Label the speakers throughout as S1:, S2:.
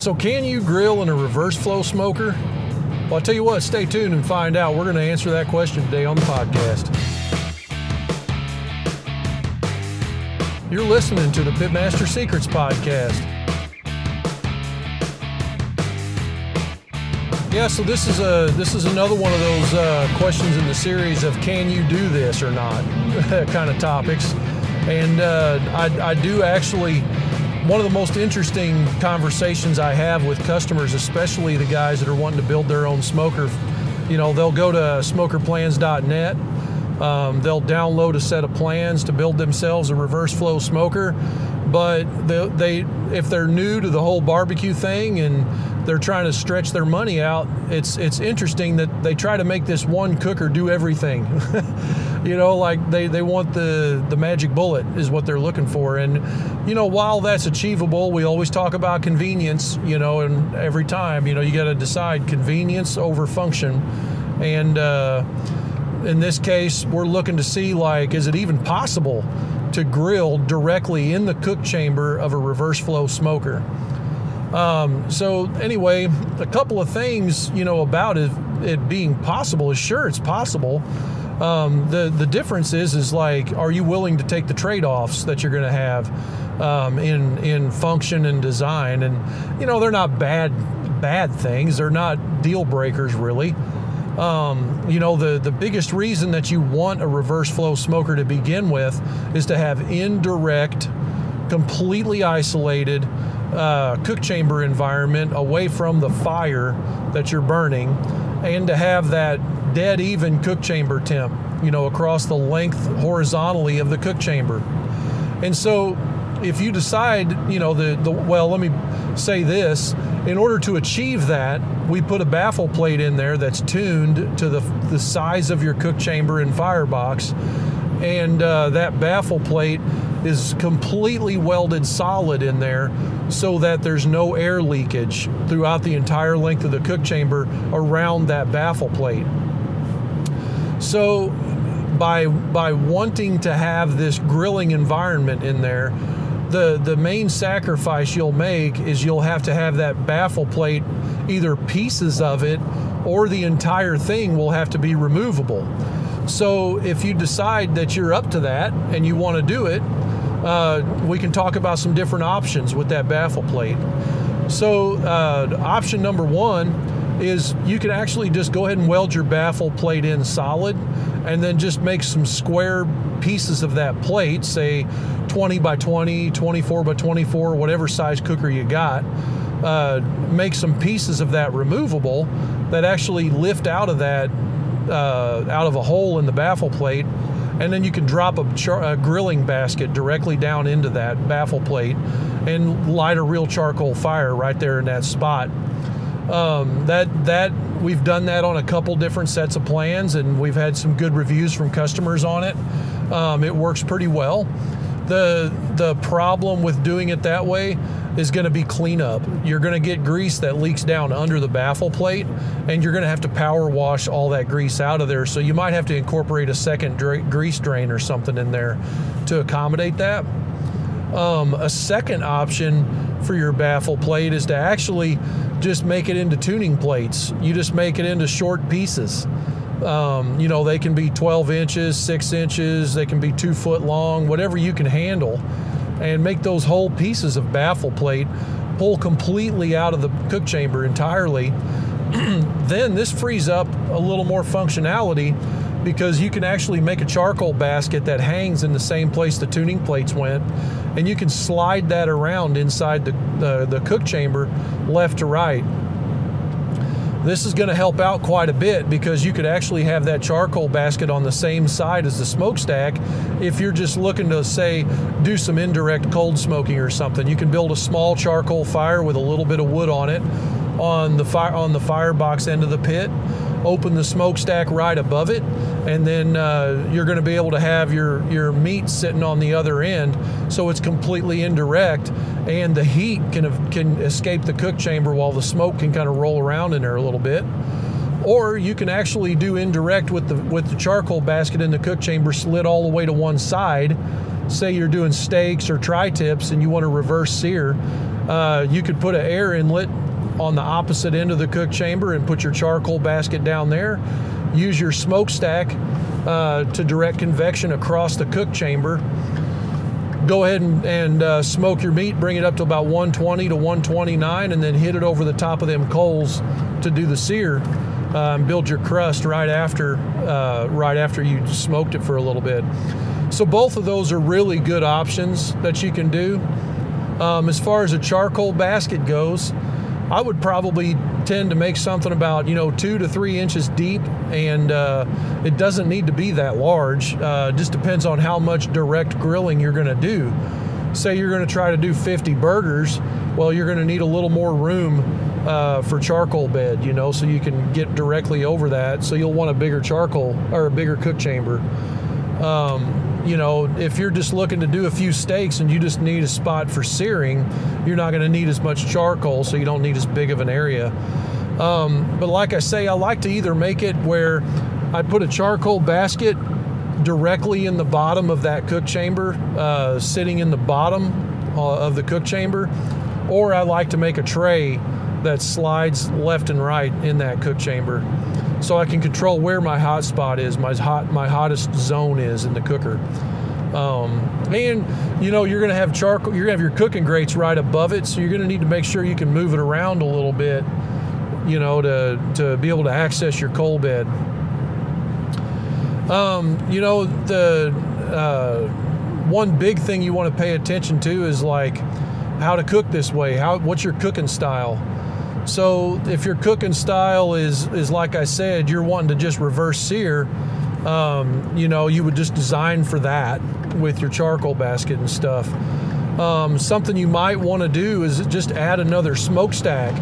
S1: So can you grill in a reverse flow smoker? Well, I'll tell you what, stay tuned and find out. We're going to answer that question today on the podcast. You're listening to the PitMaster Secrets podcast. Yeah, so this is another one of those questions in the series of can you do this or not kind of topics. And I do actually, one of the most interesting conversations I have with customers, especially the guys that are wanting to build their own smoker, you know, they'll go to SmokerPlans.net. They'll download a set of plans to build themselves a reverse flow smoker, but if they're new to the whole barbecue thing and they're trying to stretch their money out, it's interesting that they try to make this one cooker do everything. You know, like they want the magic bullet is what they're looking for. And, you know, while that's achievable, we always talk about convenience, you know, and every time, you know, you got to decide convenience over function. And in this case, we're looking to see, like, is it even possible to grill directly in the cook chamber of a reverse flow smoker? So anyway, a couple of things, you know, about it being possible is sure it's possible. The difference is like, are you willing to take the trade-offs that you're going to have in function and design? And, you know, they're not bad things. They're not deal breakers, really. You know, the biggest reason that you want a reverse flow smoker to begin with is to have indirect, completely isolated cook chamber environment away from the fire that you're burning, and to have that dead even cook chamber temp, you know, across the length horizontally of the cook chamber. And so if you decide, you know, well, let me say this, in order to achieve that, we put a baffle plate in there that's tuned to the size of your cook chamber and firebox, and that baffle plate is completely welded solid in there so that there's no air leakage throughout the entire length of the cook chamber around that baffle plate. So by wanting to have this grilling environment in there, the main sacrifice you'll make is you'll have to have that baffle plate, either pieces of it or the entire thing will have to be removable. So if you decide that you're up to that and you want to do it, we can talk about some different options with that baffle plate. So option number one is you can actually just go ahead and weld your baffle plate in solid and then just make some square pieces of that plate, say 20 by 20, 24 by 24, whatever size cooker you got. Make some pieces of that removable that actually lift out of that, out of a hole in the baffle plate, and then you can drop a grilling basket directly down into that baffle plate and light a real charcoal fire right there in that spot. That we've done that on a couple different sets of plans, and we've had some good reviews from customers on it. It works pretty well. The problem with doing it that way is going to be cleanup. You're going to get grease that leaks down under the baffle plate, and you're going to have to power wash all that grease out of there. So you might have to incorporate a second grease drain or something in there to accommodate that. A second option for your baffle plate is to actually just make it into tuning plates. You just make it into short pieces. You know, they can be 12 inches, 6 inches, they can be 2 foot long, whatever you can handle, and make those whole pieces of baffle plate pull completely out of the cook chamber entirely. Then this frees up a little more functionality because you can actually make a charcoal basket that hangs in the same place the tuning plates went, and you can slide that around inside the cook chamber left to right. This is going to help out quite a bit because you could actually have that charcoal basket on the same side as the smokestack if you're just looking to, say, do some indirect cold smoking or something. You can build a small charcoal fire with a little bit of wood on it on the firebox end of the pit, open the smokestack right above it, and then you're going to be able to have your meat sitting on the other end, so it's completely indirect, and the heat can escape the cook chamber while the smoke can kind of roll around in there a little bit. Or you can actually do indirect with the charcoal basket in the cook chamber slid all the way to one side. Say you're doing steaks or tri-tips and you want to reverse sear, You could put an air inlet on the opposite end of the cook chamber and put your charcoal basket down there. Use your smokestack to direct convection across the cook chamber. Go ahead and smoke your meat, bring it up to about 120 to 129, and then hit it over the top of them coals to do the sear. Build your crust right after you smoked it for a little bit. So both of those are really good options that you can do. As far as a charcoal basket goes, I would probably tend to make something about 2 to 3 inches deep, and it doesn't need to be that large. Just depends on how much direct grilling you're going to do. Say you're going to try to do 50 burgers, well, you're going to need a little more room for charcoal bed, so you can get directly over that. So you'll want a bigger charcoal or a bigger cook chamber. If you're just looking to do a few steaks and you just need a spot for searing, you're not going to need as much charcoal, so you don't need as big of an area. But like I say, I like to either make it where I put a charcoal basket directly in the bottom of that cook chamber, sitting in the bottom of the cook chamber, or I like to make a tray that slides left and right in that cook chamber, so I can control where my hot spot is, my hottest zone is in the cooker. And you're going to have charcoal, you're going to have your cooking grates right above it, so you're going to need to make sure you can move it around a little bit, to be able to access your coal bed. The one big thing you want to pay attention to is like how to cook this way. What's your cooking style? So if your cooking style is like I said, you're wanting to just reverse sear, you would just design for that with your charcoal basket and stuff. Something you might want to do is just add another smokestack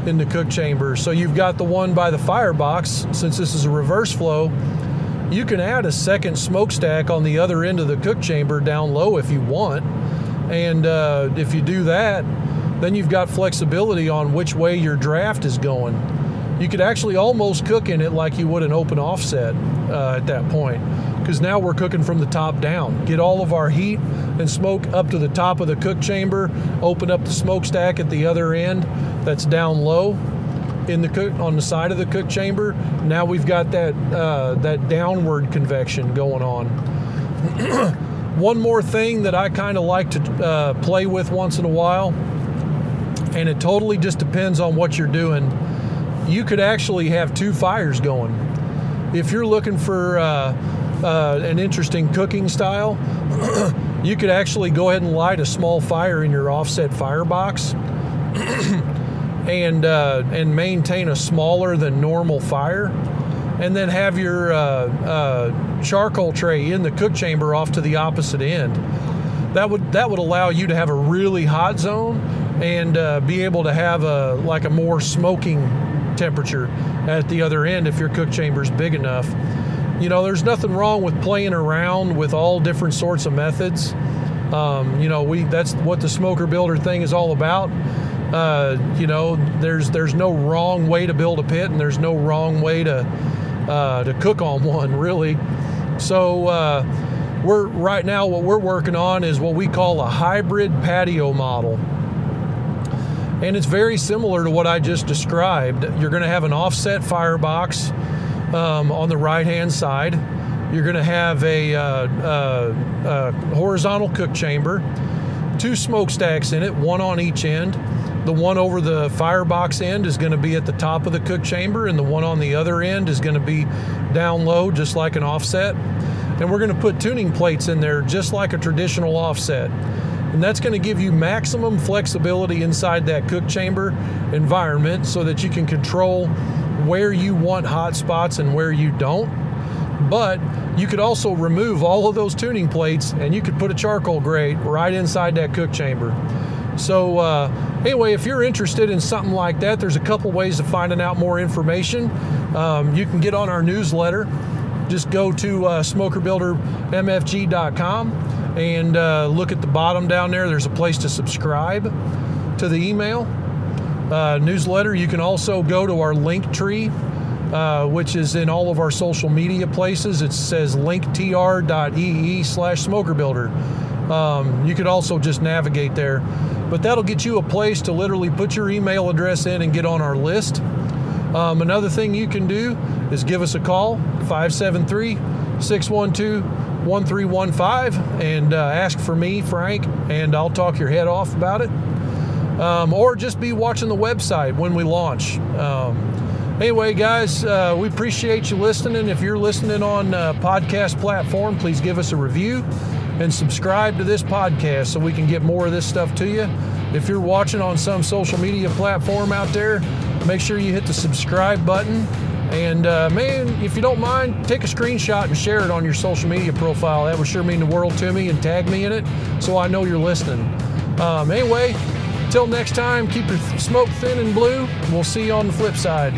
S1: in the cook chamber. So you've got the one by the firebox. Since this is a reverse flow, you can add a second smokestack on the other end of the cook chamber down low if you want. And if you do that, then you've got flexibility on which way your draft is going. You could actually almost cook in it like you would an open offset at that point, because now we're cooking from the top down. Get all of our heat and smoke up to the top of the cook chamber, open up the smokestack at the other end that's down low on the side of the cook chamber. Now we've got that downward convection going on. One more thing that I kind of like to play with once in a while, and it totally just depends on what you're doing. You could actually have 2 fires going. If you're looking for an interesting cooking style, you could actually go ahead and light a small fire in your offset firebox and maintain a smaller than normal fire, and then have your charcoal tray in the cook chamber off to the opposite end. That would allow you to have a really hot zone and be able to have a more smoking temperature at the other end if your cook chamber is big enough. There's nothing wrong with playing around with all different sorts of methods. That's what the SmokerBuilder thing is all about. There's no wrong way to build a pit, and there's no wrong way to cook on one, really. So right now what we're working on is what we call a hybrid patio model. And it's very similar to what I just described. You're going to have an offset firebox on the right-hand side. You're going to have a horizontal cook chamber, 2 smokestacks in it, one on each end. The one over the firebox end is going to be at the top of the cook chamber, and the one on the other end is going to be down low, just like an offset. And we're going to put tuning plates in there just like a traditional offset. And that's going to give you maximum flexibility inside that cook chamber environment so that you can control where you want hot spots and where you don't. But you could also remove all of those tuning plates, and you could put a charcoal grate right inside that cook chamber. So anyway, if you're interested in something like that, there's a couple ways of finding out more information. You can get on our newsletter. Just go to SmokerBuilderMFG.com and look at the bottom down there. There's a place to subscribe to the email newsletter. You can also go to our link tree, which is in all of our social media places. It says linktr.ee/SmokerBuilder. You could also just navigate there. But that'll get you a place to literally put your email address in and get on our list. Another thing you can do is give us a call, 573-612-1315, and ask for me, Frank, and I'll talk your head off about it. Or just be watching the website when we launch. Anyway, guys, we appreciate you listening. If you're listening on podcast platform, please give us a review and subscribe to this podcast so we can get more of this stuff to you. If you're watching on some social media platform out there, make sure you hit the subscribe button. And man, if you don't mind, take a screenshot and share it on your social media profile. That would sure mean the world to me, and tag me in it so I know you're listening. Anyway, until next time, keep your smoke thin and blue. We'll see you on the flip side.